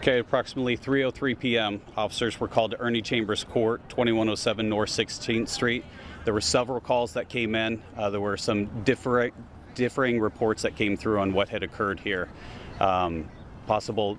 Okay, approximately 3:03 p.m., officers were called to Ernie Chambers Court, 2107 North 16th Street. There were several calls that came in. There were some differing reports that came through on what had occurred here. Multiple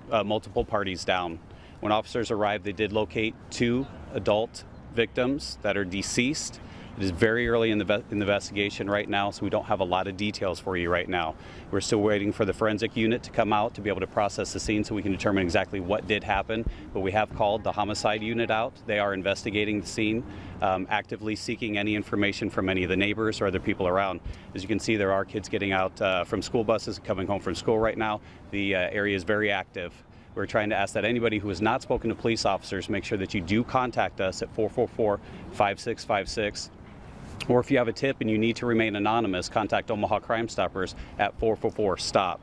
parties down. When officers arrived, they did locate 2 adult victims that are deceased. It is very early in the investigation right now, so we don't have a lot of details for you right now. We're still waiting for the forensic unit to come out to be able to process the scene so we can determine exactly what did happen. But we have called the homicide unit out. They are investigating the scene, actively seeking any information from any of the neighbors or other people around. As you can see, there are kids getting out from school buses, coming home from school right now. The area is very active. We're trying to ask that anybody who has not spoken to police officers make sure that you do contact us at 444-5656. Or if you have a tip and you need to remain anonymous, contact Omaha Crime Stoppers at 444-STOP.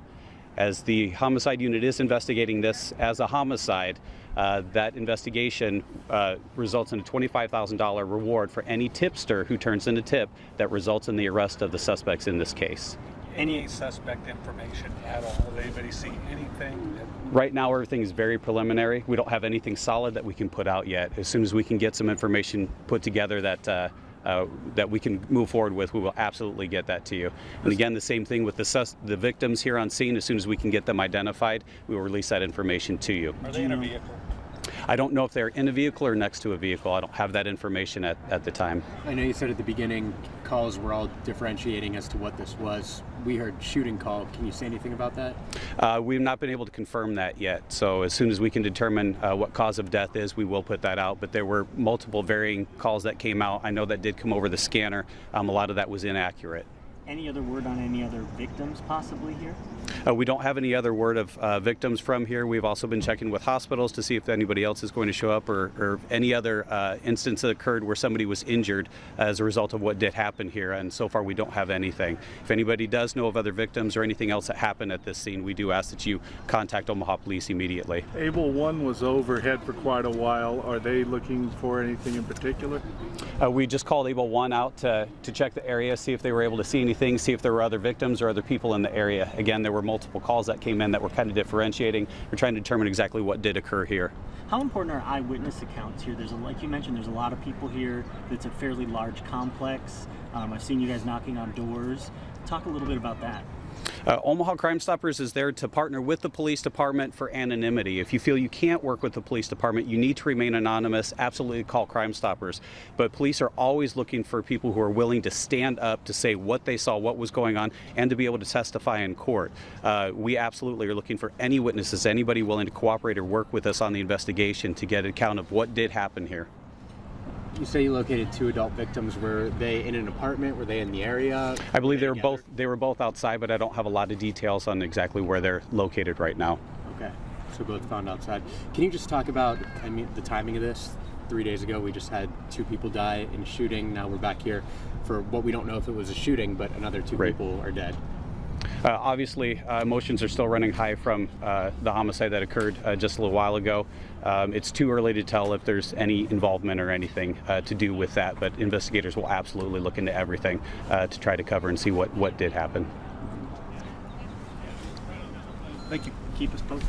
As the homicide unit is investigating this as a homicide, that investigation results in a $25,000 reward for any tipster who turns in a tip that results in the arrest of the suspects in this case. Any suspect information at all? Have anybody seen anything? Right now, everything is very preliminary. We don't have anything solid that we can put out yet. As soon as we can get some information put together that we can move forward with, we will absolutely get that to you. And again, the same thing with the victims here on scene. As soon as we can get them identified, we will release that information to you. Are they in a vehicle? I don't know if they're in a vehicle or next to a vehicle. I don't have that information at the time. I know you said at the beginning calls were all differentiating as to what this was. We heard shooting call. Can you say anything about that? We've not been able to confirm that yet. So as soon as we can determine what cause of death is, we will put that out. But there were multiple varying calls that came out. I know that did come over the scanner. A lot of that was inaccurate. Any other word on any other victims possibly here? We don't have any other word of victims from here. We've also been checking with hospitals to see if anybody else is going to show up or any other instance that occurred where somebody was injured as a result of what did happen here. And so far, we don't have anything. If anybody does know of other victims or anything else that happened at this scene, we do ask that you contact Omaha Police immediately. Able 1 was overhead for quite a while. Are they looking for anything in particular? We just called Able 1 out to check the area, see if they were able to see anything, see if there were other victims or other people in the area. Again, there were multiple calls that came in that were kind of differentiating. We're trying to determine exactly what did occur here. How important are eyewitness accounts here? Like you mentioned, there's a lot of people here. It's a fairly large complex. I've seen you guys knocking on doors. Talk a little bit about that. Omaha Crime Stoppers is there to partner with the police department for anonymity. If you feel you can't work with the police department, you need to remain anonymous, absolutely call Crime Stoppers. But police are always looking for people who are willing to stand up to say what they saw, what was going on, and to be able to testify in court. We absolutely are looking for any witnesses, anybody willing to cooperate or work with us on the investigation to get an account of what did happen here. You say you located 2 adult victims. Were they in an apartment? Were they in the area? I believe they were both outside, but I don't have a lot of details on exactly where they're located right now. Okay, so both found outside. Can you just talk about, the timing of this? 3 days ago, we just had 2 people die in a shooting. Now we're back here for what we don't know if it was a shooting, but another 2 people are dead. Obviously, emotions are still running high from the homicide that occurred just a little while ago. It's too early to tell if there's any involvement or anything to do with that, but investigators will absolutely look into everything to try to cover and see what did happen. Thank you. Keep us posted.